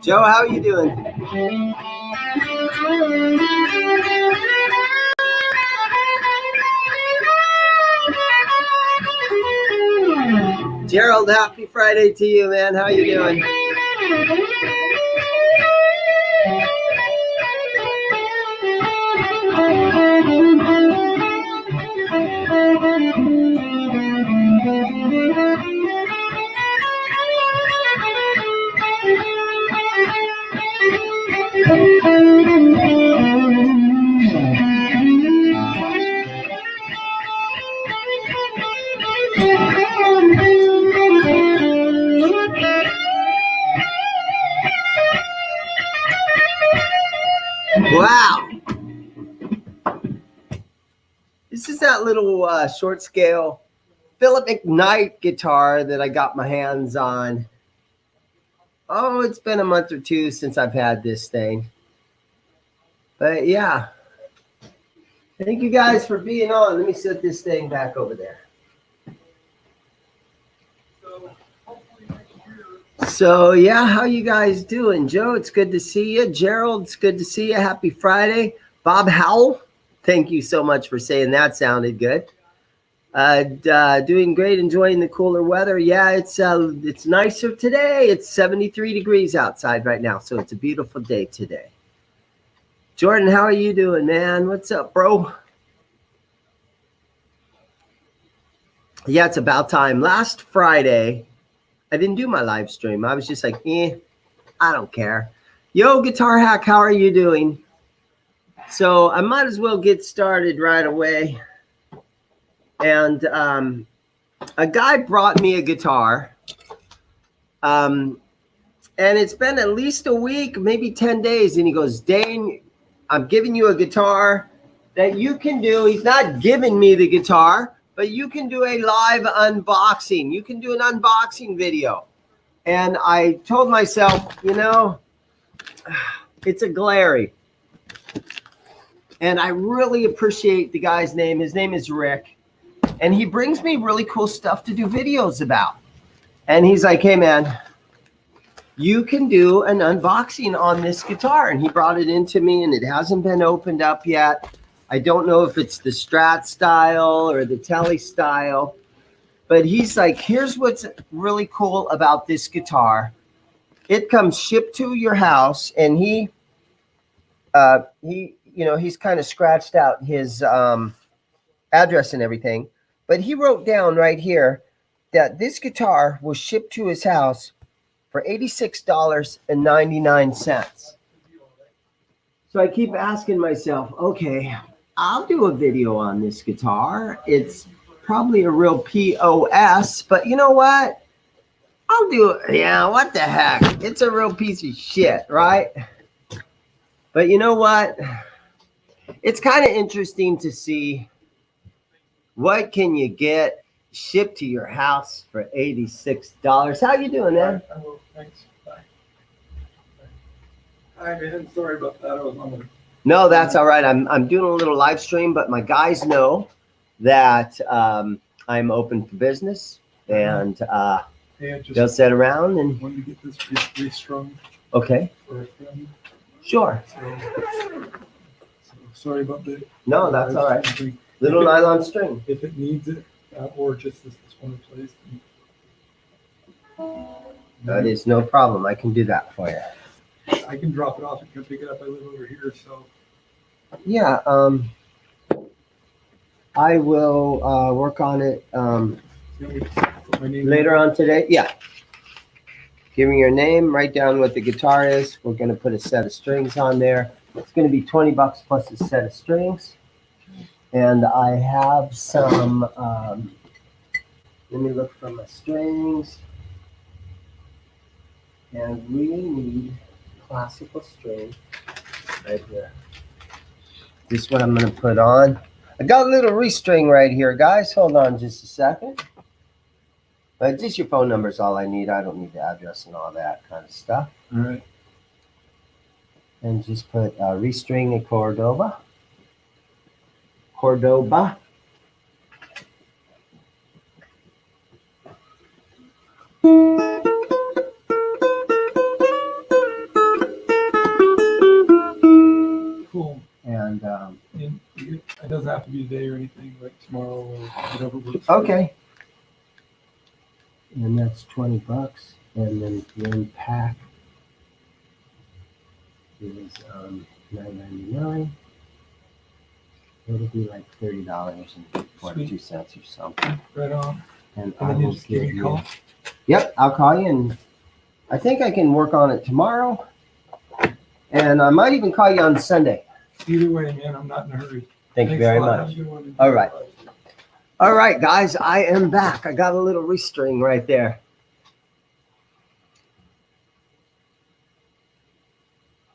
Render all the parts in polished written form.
Joe, how are you doing? Gerald, happy Friday to you, man. How are you doing? Wow. This is that little short scale Philip McKnight guitar that I got my hands on. Oh, it's been a month or two since I've had this thing. But yeah. Thank you guys for being on. Let me set this thing back over there. So yeah, how you guys doing? Joe, it's good to see you. Gerald, it's good to see you. Happy Friday. Bob Howell, thank you so much for saying that. Sounded good. Doing great, enjoying the cooler weather. Yeah, it's nicer today. It's 73 degrees outside right now, so it's a beautiful day today. Jordan, how are you doing, man? What's up, bro? Yeah, it's about time. Last Friday, I didn't do my live stream. I was just like, I don't care. Yo, Guitar Hack, how are you doing? So I might as well get started right away. And a guy brought me a guitar. And it's been at least a week, maybe 10 days. And he goes, Dane, I'm giving you a guitar that you can do. He's not giving me the guitar, but you can do a live unboxing. You can do an unboxing video. And I told myself, you know, it's a Glary. And I really appreciate the guy's name. His name is Rick. And he brings me really cool stuff to do videos about. And he's like, hey, man, you can do an unboxing on this guitar. And he brought it into me, and it hasn't been opened up yet. I don't know if it's the Strat style or the Tele style. But he's like, here's what's really cool about this guitar. It comes shipped to your house, and he's kind of scratched out his address and everything. But he wrote down right here that this guitar was shipped to his house for $86.99. So I keep asking myself, okay, I'll do a video on this guitar. It's probably a real POS, but you know what? I'll do it. Yeah, what the heck? It's a real piece of shit, right? But you know what? It's kind of interesting to see what can you get shipped to your house for $86. How you doing, man? Thanks. Bye. Hi, man. Sorry about that. I was on the... No, that's all right. I'm doing a little live stream, but my guys know that I'm open for business, and they'll sit around and when you get this restrung. Okay. For a friend. Sure. So sorry about that. No, that's all right. Little nylon string. If it needs it, or just this one replaced. That is no problem. I can do that for you. I can drop it off and come pick it up. I live over here, so. Yeah. I will work on it later on today. Yeah. Give me your name. Write down what the guitar is. We're going to put a set of strings on there. It's going to be $20 plus a set of strings. And I have some, let me look for my strings. And we need classical string right here. This is what I'm going to put on. I got a little restring right here, guys. Hold on just a second. Just your phone number is all I need. I don't need the address and all that kind of stuff. All right. And just put restring a Cordoba. Cordoba. Cool. And it doesn't have to be today or anything, like tomorrow or whatever works. okay. And that's $20. And then one pack is $9.99. It'll be like $30.42 or something. Right on. And And I then you will just give me give a you. call. Yep, I'll call you, and I think I can work on it tomorrow. And I might even call you on Sunday. Either way, man, I'm not in a hurry. Thank you Thanks very a lot. Have much. a good one. All right. All right, guys, I am back. I got a little restring right there.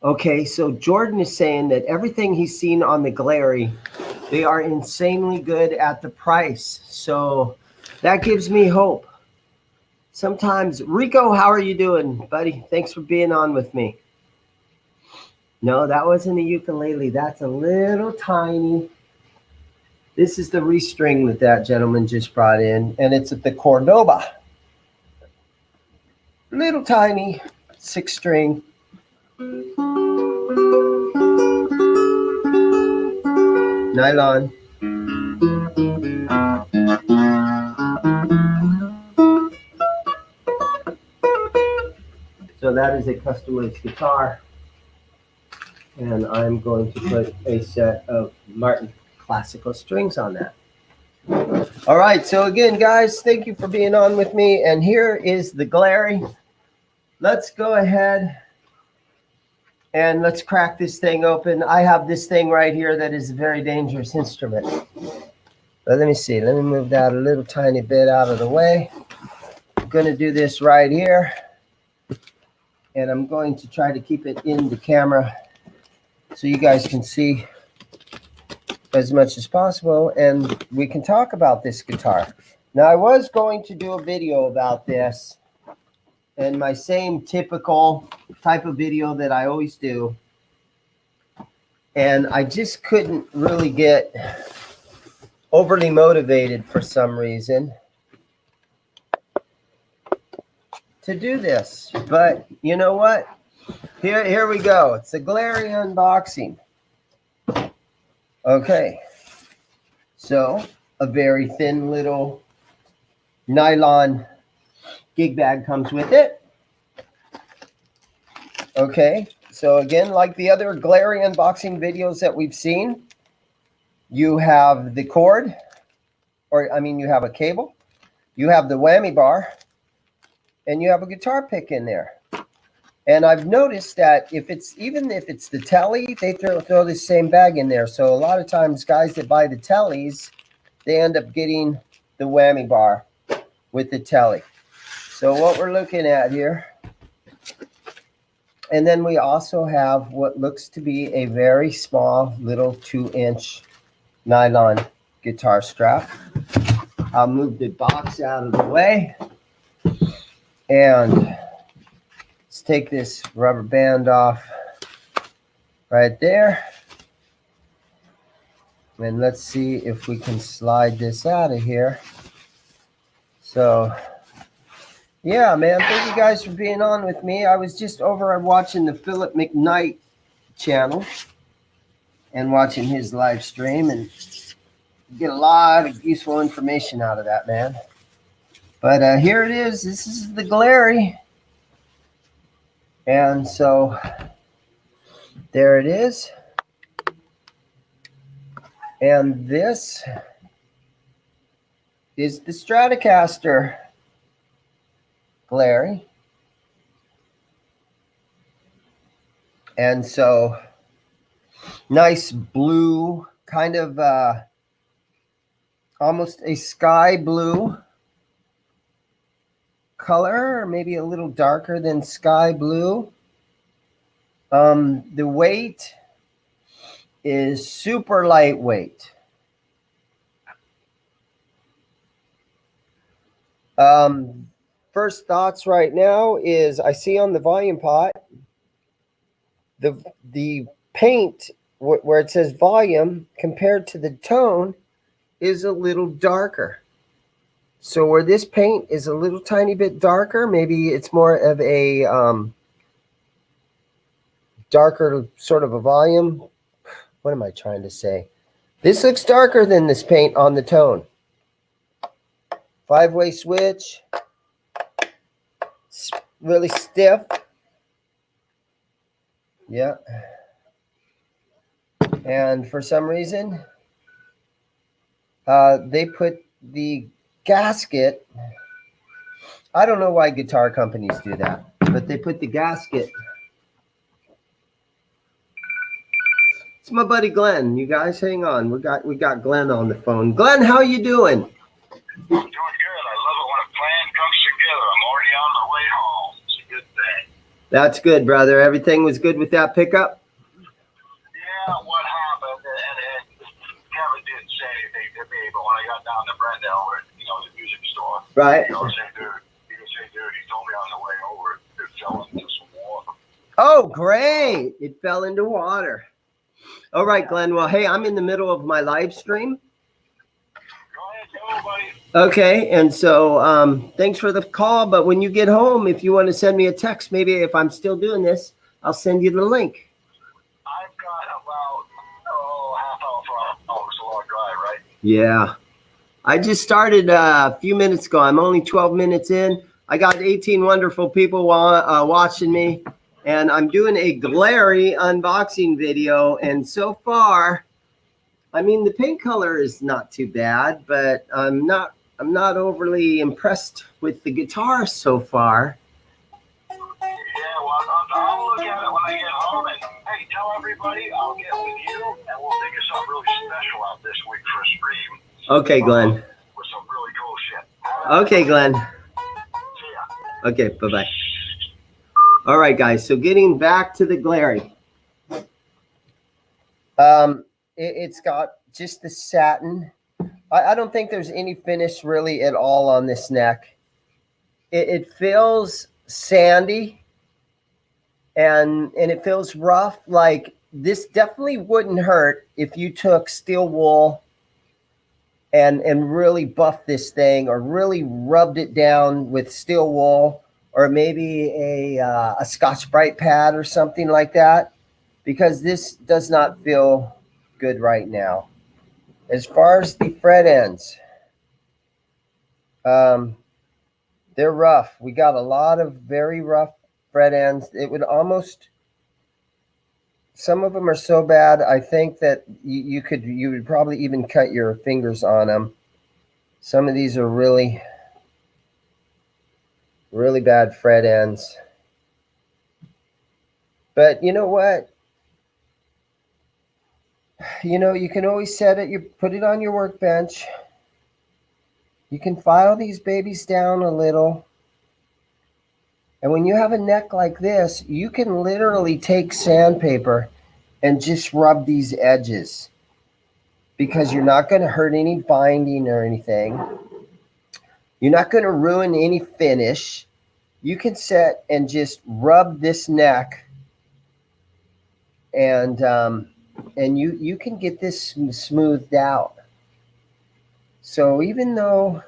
Okay, so Jordan is saying that everything he's seen on the Glary, they are insanely good at the price. So that gives me hope. Sometimes, Rico, how are you doing, buddy? Thanks for being on with me. No, that wasn't a ukulele. That's a little tiny. This is the restring that that gentleman just brought in, and it's at the Cordoba. Little tiny 6-string. Nylon. So that is a customized guitar. And I'm going to put a set of Martin classical strings on that. All right, so again, guys, thank you for being on with me. And here is the Glary. Let's go ahead and let's crack this thing open. I have this thing right here that is a very dangerous instrument. But let me see. Let me move that a little tiny bit out of the way. I'm going to do this right here. And I'm going to try to keep it in the camera so you guys can see as much as possible, and we can talk about this guitar. Now, I was going to do a video about this, and my same typical type of video that I always do, and I just couldn't really get overly motivated for some reason to do this. But you know what? Here we go. It's a Glary unboxing. Okay, so a very thin little nylon gig bag comes with it. Okay, so again, like the other Glary unboxing videos that we've seen, you have the cord, or I mean, you have a cable, you have the whammy bar, and you have a guitar pick in there. And I've noticed that even if it's the telly, they throw the same bag in there. So a lot of times guys that buy the tellies, they end up getting the whammy bar with the telly. So what we're looking at here. And then we also have what looks to be a very small little 2-inch nylon guitar strap. I'll move the box out of the way. And let's take this rubber band off right there. And let's see if we can slide this out of here. So, yeah, man, thank you guys for being on with me. I was just over watching the Philip McKnight channel and watching his live stream, and get a lot of useful information out of that, man. But here it is. This is the Glary. And so there it is. And this is the Stratocaster Glary. And so nice blue, kind of almost a sky blue color, or maybe a little darker than sky blue. The weight is super lightweight. First thoughts right now is I see on the volume pot, the paint where it says volume compared to the tone is a little darker. So where this paint is a little tiny bit darker, maybe it's more of a darker sort of a volume. What am I trying to say? This looks darker than this paint on the tone. 5-way switch. It's really stiff. Yeah. And for some reason, they put the gasket. I don't know why guitar companies do that, but they put the gasket. It's my buddy Glenn. You guys hang on. We got Glenn on the phone. Glenn, how you doing? Doing good. I love it when a plan comes together. I'm already on the way home. It's a good thing. That's good, brother. Everything was good with that pickup? Yeah, what happened? And Kevin didn't say anything to me, but when I got down to Brenda over at, the music store, right? He told me on the way over it fell into some water. Oh, great. It fell into water. All right, Glenn. Well, hey, I'm in the middle of my live stream. Go ahead, buddy. Okay, and so thanks for the call. But when you get home, if you want to send me a text, maybe if I'm still doing this, I'll send you the link. I've got about half hour for it's a long drive, right? Yeah. I just started a few minutes ago. I'm only 12 minutes in. I got 18 wonderful people watching me. And I'm doing a Glary unboxing video. And so far, I mean, the paint color is not too bad, but I'm not overly impressed with the guitar so far. Yeah, well, I'll look at it when I get home. And hey, tell everybody I'll get with you, and we'll think of something really special out this week for a stream. Okay, Glenn. With some really cool shit. Okay, Glenn. See ya. Okay, bye-bye. All right, guys. So getting back to the Glary. It's got just the satin. I don't think there's any finish really at all on this neck. It feels sandy and it feels rough. Like this definitely wouldn't hurt if you took steel wool and really buffed this thing or really rubbed it down with steel wool or maybe a Scotch-Brite pad or something like that, because this does not feel good right now. As far as the fret ends, they're rough. We got a lot of very rough fret ends. It would almost, some of them are so bad, I think that you would probably even cut your fingers on them. Some of these are really, really bad fret ends. But you know what? You can always set it, you put it on your workbench. You can file these babies down a little. And when you have a neck like this, you can literally take sandpaper and just rub these edges, because you're not going to hurt any binding or anything. You're not going to ruin any finish. You can set and just rub this neck, and you can get this smoothed out. So even though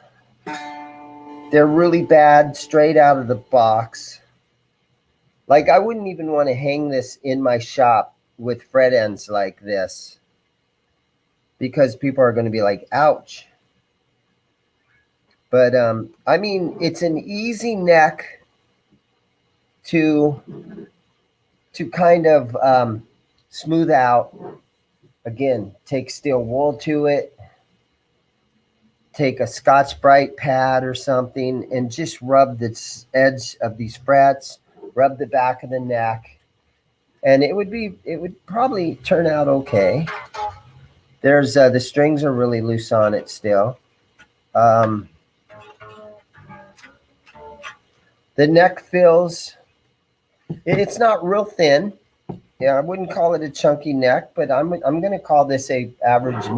they're really bad straight out of the box, like I wouldn't even want to hang this in my shop with fret ends like this, because people are going to be like, ouch. But I mean, it's an easy neck to kind of smooth out. Again, take steel wool to it. Take a Scotch-Brite pad or something and just rub the edge of these frets, rub the back of the neck, and it would probably turn out okay. There's the strings are really loose on it still. The neck feels, it's not real thin. Yeah, I wouldn't call it a chunky neck, but I'm going to call this a average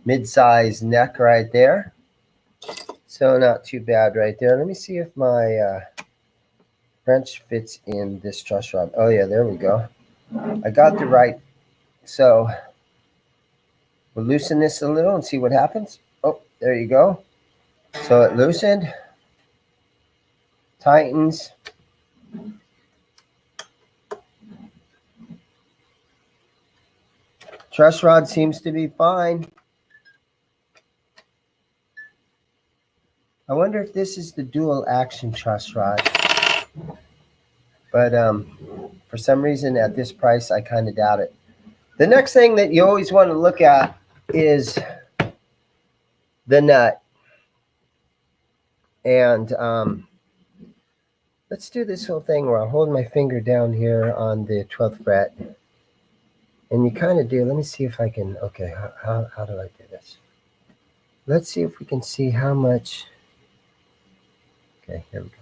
mid-size neck right there. So not too bad right there. Let me see if my wrench fits in this truss rod. Oh yeah, there we go. I got the right. So we'll loosen this a little and see what happens. Oh, there you go. So it loosened, tightens. Truss rod seems to be fine. I wonder if this is the dual action truss rod. But for some reason at this price, I kind of doubt it. The next thing that you always want to look at is the nut. And let's do this whole thing where I'll hold my finger down here on the 12th fret. And you kind of do, let me see if I can, okay, how do I do this? Let's see if we can see how much, okay, here we go.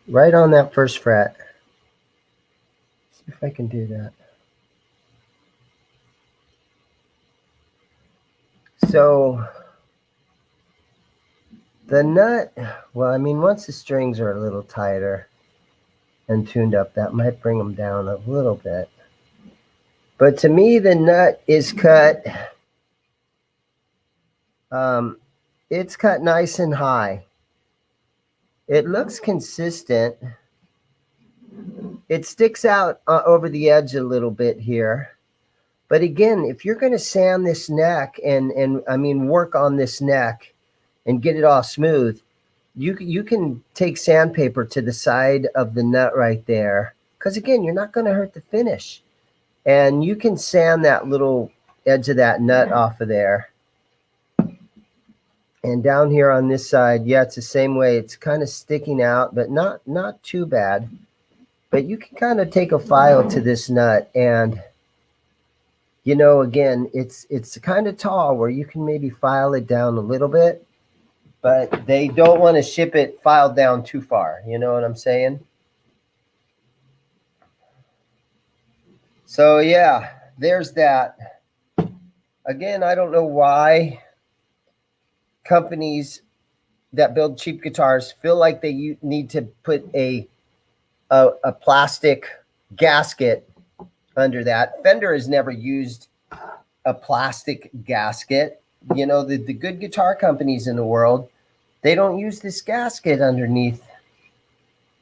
Right on that first fret. See if I can do that. So the nut, well, I mean, once the strings are a little tighter and tuned up, that might bring them down a little bit. But to me, the nut is cut, it's cut nice and high. It looks consistent. It sticks out over the edge a little bit here. But again, if you're going to sand this neck and I mean, work on this neck and get it all smooth, you can take sandpaper to the side of the nut right there. Because again, you're not going to hurt the finish. And you can sand that little edge of that nut off of there. And down here on this side, yeah, it's the same way. It's kind of sticking out, but not too bad. But you can kind of take a file to this nut and, you know, again, it's kind of tall where you can maybe file it down a little bit, but they don't want to ship it filed down too far. You know what I'm saying? So yeah, there's that. Again, I don't know why companies that build cheap guitars feel like they need to put a plastic gasket under that. Fender has never used a plastic gasket. You know, the good guitar companies in the world, they don't use this gasket underneath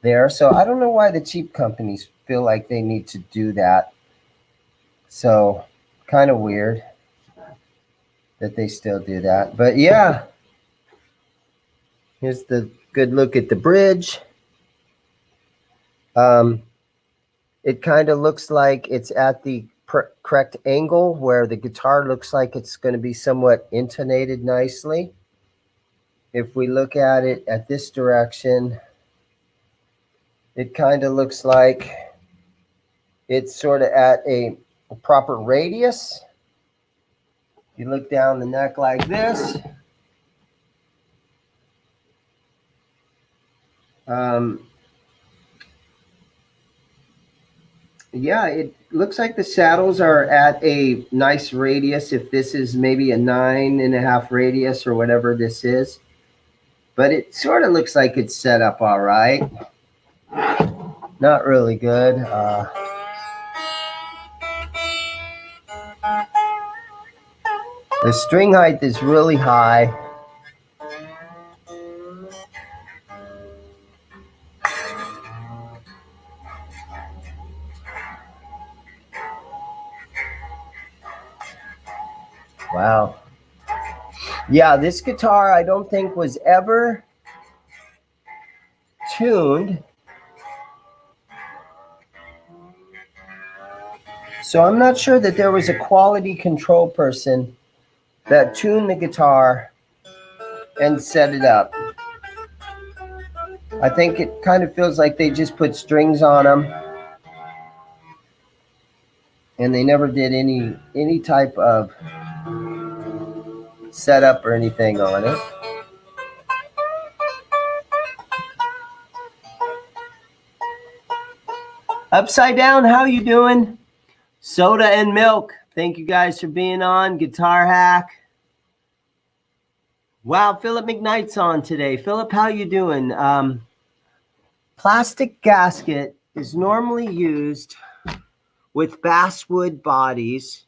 there. So I don't know why the cheap companies feel like they need to do that. So kind of weird that they still do that. But yeah, here's the good look at the bridge. It kind of looks like it's at the correct angle where the guitar looks like it's going to be somewhat intonated nicely. If we look at it at this direction, it kind of looks like it's sort of at a proper radius. You look down the neck like this. Yeah, it looks like the saddles are at a nice radius. If this is maybe a 9.5 radius or whatever this is, but it sort of looks like it's set up all right. Not really good. The string height is really high. Wow. Yeah, this guitar I don't think was ever tuned. So I'm not sure that there was a quality control person that tuned the guitar and set it up. I think it kind of feels like they just put strings on them and they never did any type of setup or anything on it. Upside Down, how you doing? Soda and Milk, thank you guys for being on. Guitar Hack. Wow, Philip McKnight's on today. Philip, how you doing? Plastic gasket is normally used with basswood bodies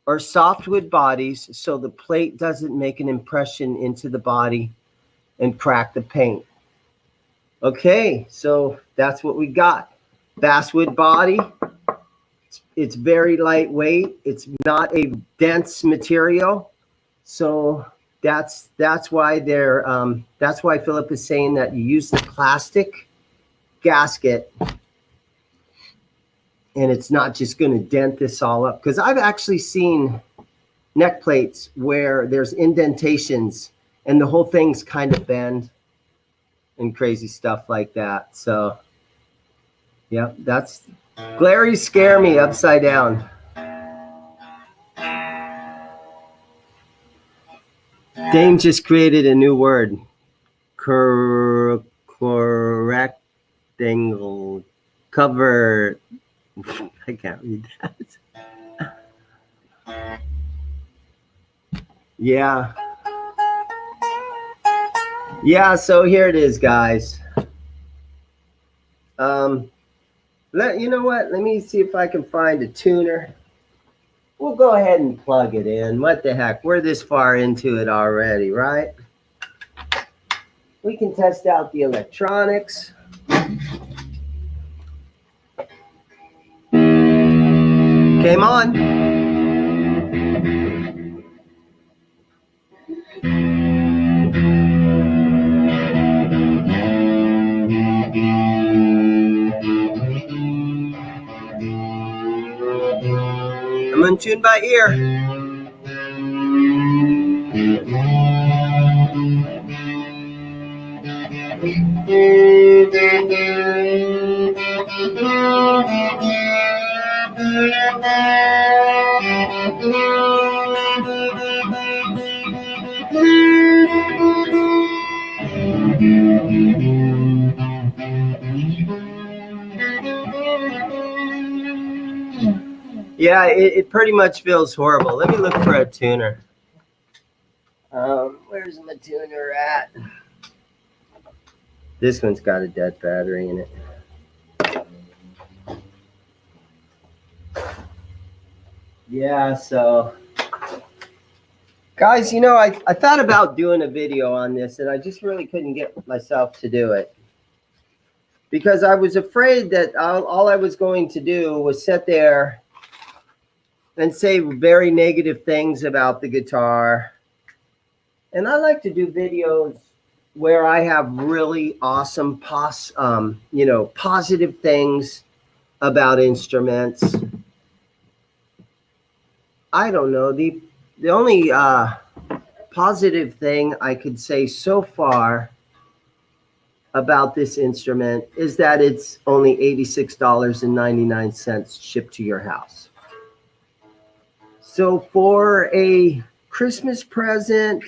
or softwood bodies so the plate doesn't make an impression into the body and crack the paint. Okay, so that's what we got. Basswood body. It's very lightweight. It's not a dense material. So that's why that's why Philip is saying that you use the plastic gasket and it's not just going to dent this all up, because I've actually seen neck plates where there's indentations and the whole thing's kind of bend and crazy stuff like that. So yeah, that's Glary Scare Me Upside Down. Dane just created a new word. Correctangle. Cover. I can't read that. Yeah. Yeah, so here it is, guys. You know what? Let me see if I can find a tuner. We'll go ahead and plug it in. What the heck? We're this far into it already, right? We can test out the electronics. Came on. I'm in tune by ear. Yeah, it pretty much feels horrible. Let me look for a tuner. Where's my tuner at? This one's got a dead battery in it. Yeah, so guys, you know, I thought about doing a video on this and I just really couldn't get myself to do it, because I was afraid that all I was going to do was sit there and say very negative things about the guitar. And I like to do videos where I have really awesome, positive things about instruments. I don't know. The only positive thing I could say so far about this instrument is that it's only $86.99 shipped to your house. So for a Christmas present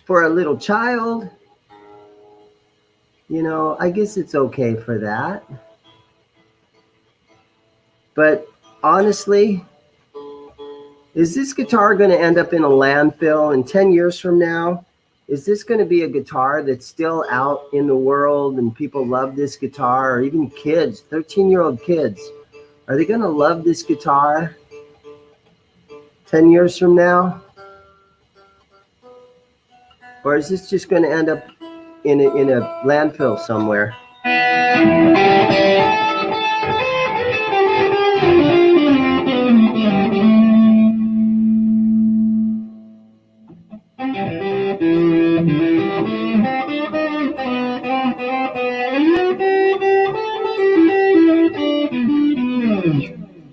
for a little child, you know, I guess it's okay for that. But honestly, is this guitar going to end up in a landfill in 10 years from now? Is this going to be a guitar that's still out in the world and people love this guitar, or even kids, 13-year-old kids? Are they going to love this guitar 10 years from now? Or is this just going to end up in a landfill somewhere?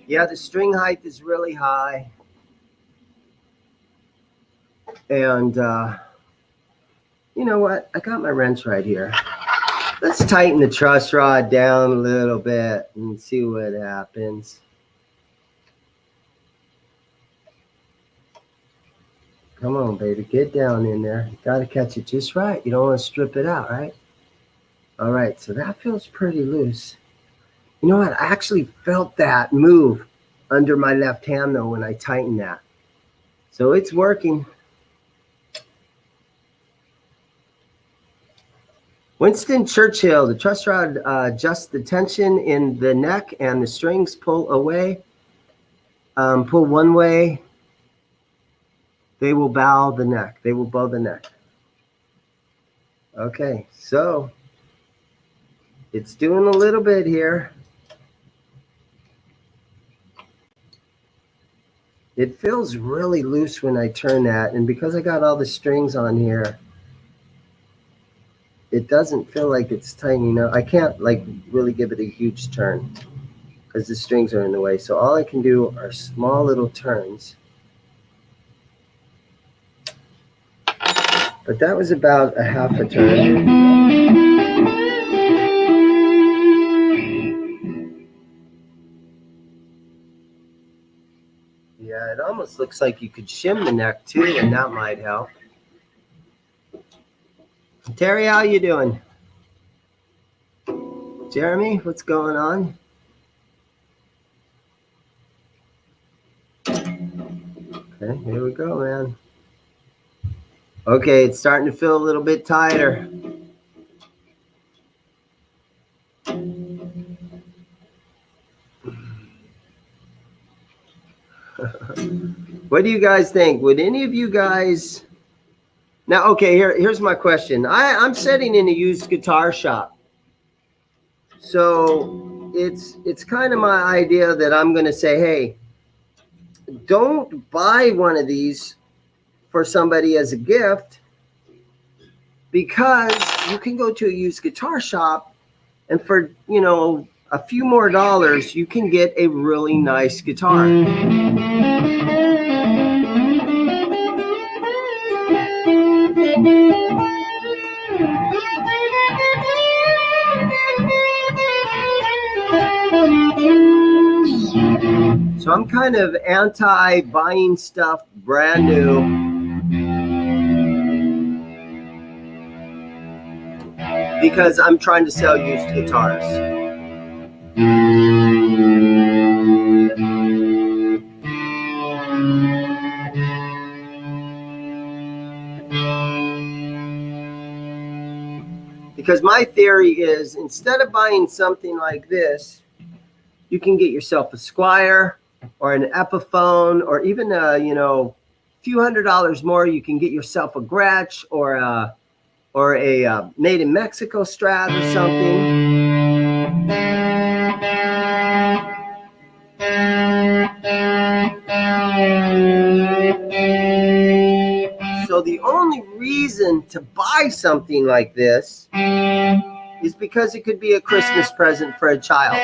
Yeah, the string height is really high. And you know what? I got my wrench right here. Let's tighten the truss rod down a little bit and see what happens. Come on, baby. Get down in there. You got to catch it just right. You don't want to strip it out, right? All right, so that feels pretty loose. You know what? I actually felt that move under my left hand though when I tightened that. So it's working. Winston Churchill, the truss rod adjusts the tension in the neck and the strings pull away. Pull one way, they will bow the neck. They will bow the neck. Okay, so it's doing a little bit here. It feels really loose when I turn that, and because I got all the strings on here, it doesn't feel like it's tightening up. I can't like really give it a huge turn because the strings are in the way. So all I can do are small little turns. But that was about a half a turn. Yeah, it almost looks like you could shim the neck too, and that might help. Terry, how you doing? Jeremy, what's going on? Okay, here we go, man. Okay, it's starting to feel a little bit tighter. What do you guys think? Would any of you guys... Now, okay, here's my question. I'm sitting in a used guitar shop. So it's kind of my idea that I'm going to say, hey, don't buy one of these for somebody as a gift, because you can go to a used guitar shop and for, you know, a few more dollars, you can get a really nice guitar. So I'm kind of anti buying stuff brand new, because I'm trying to sell used guitars. Because my theory is, instead of buying something like this, you can get yourself a Squire or an Epiphone, or even a, you know, few $100s more. You can get yourself a Gretsch or a made in Mexico Strat or something. So the only reason to buy something like this is because it could be a Christmas present for a child.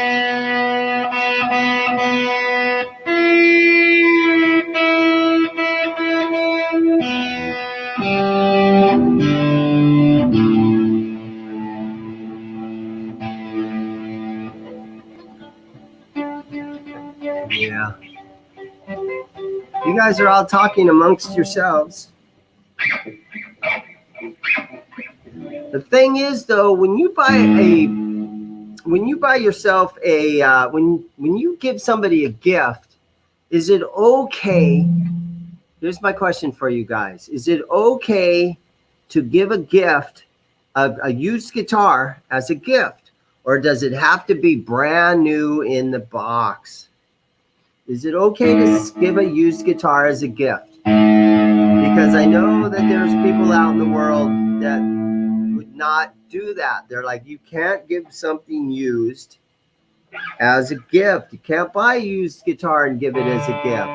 Yeah. You guys are all talking amongst yourselves. The thing is, though, when you give somebody a gift, is it okay? Here's my question for you guys. Is it okay to give a gift, a used guitar as a gift, or does it have to be brand new in the box? Is it okay to give a used guitar as a gift? Because I know that there's people out in the world that would not do that. They're like, you can't give something used as a gift. You can't buy a used guitar and give it as a gift.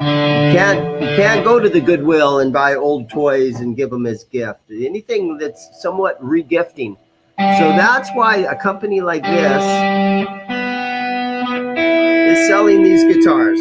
You can't go to the Goodwill and buy old toys and give them as gift. Anything that's somewhat regifting. So that's why a company like this is selling these guitars.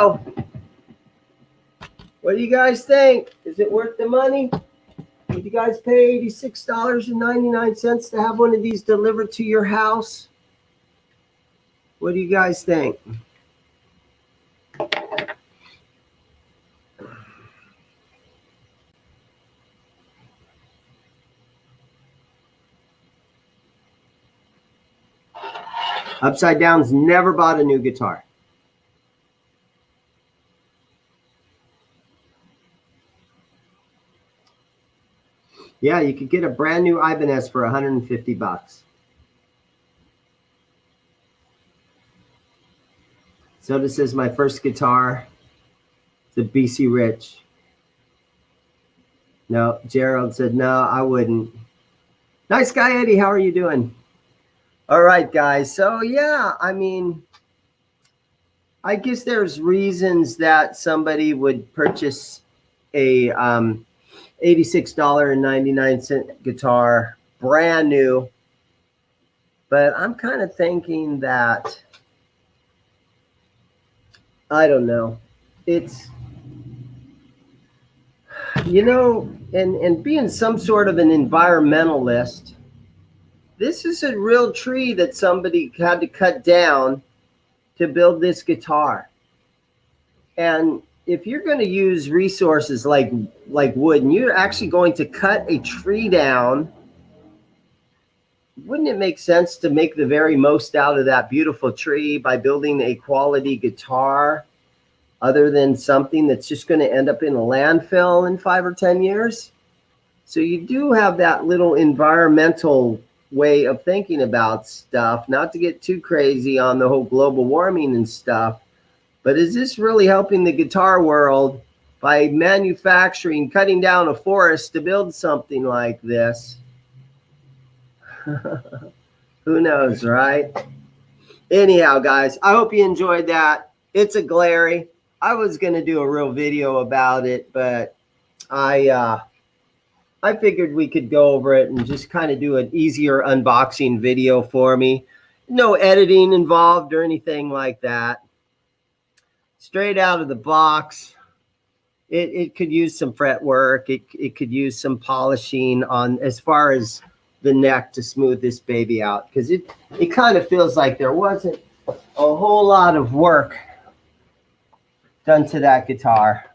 go. What do you guys think? Is it worth the money? Would you guys pay $86.99 to have one of these delivered to your house? What do you guys think? Upside Down's never bought a new guitar. Yeah, you could get a brand new Ibanez for 150 bucks. So this is my first guitar. It's a BC Rich. No, Gerald said, no, I wouldn't. Nice guy, Eddie. How are you doing? All right, guys. So, yeah, I mean, I guess there's reasons that somebody would purchase a $86.99 guitar, brand new. But I'm kind of thinking that, I don't know. It's, you know, and being some sort of an environmentalist, this is a real tree that somebody had to cut down to build this guitar. And if you're going to use resources like wood, and you're actually going to cut a tree down, wouldn't it make sense to make the very most out of that beautiful tree by building a quality guitar other than something that's just going to end up in a landfill in 5 or 10 years? So you do have that little environmental way of thinking about stuff, not to get too crazy on the whole global warming and stuff. But is this really helping the guitar world by manufacturing, cutting down a forest to build something like this? Who knows, right? Anyhow, guys, I hope you enjoyed that. It's a Glary. I was going to do a real video about it, but I figured we could go over it and just kind of do an easier unboxing video for me. No editing involved or anything like that. Straight out of the box. It could use some fret work. It could use some polishing on as far as the neck to smooth this baby out, because it kind of feels like there wasn't a whole lot of work done to that guitar.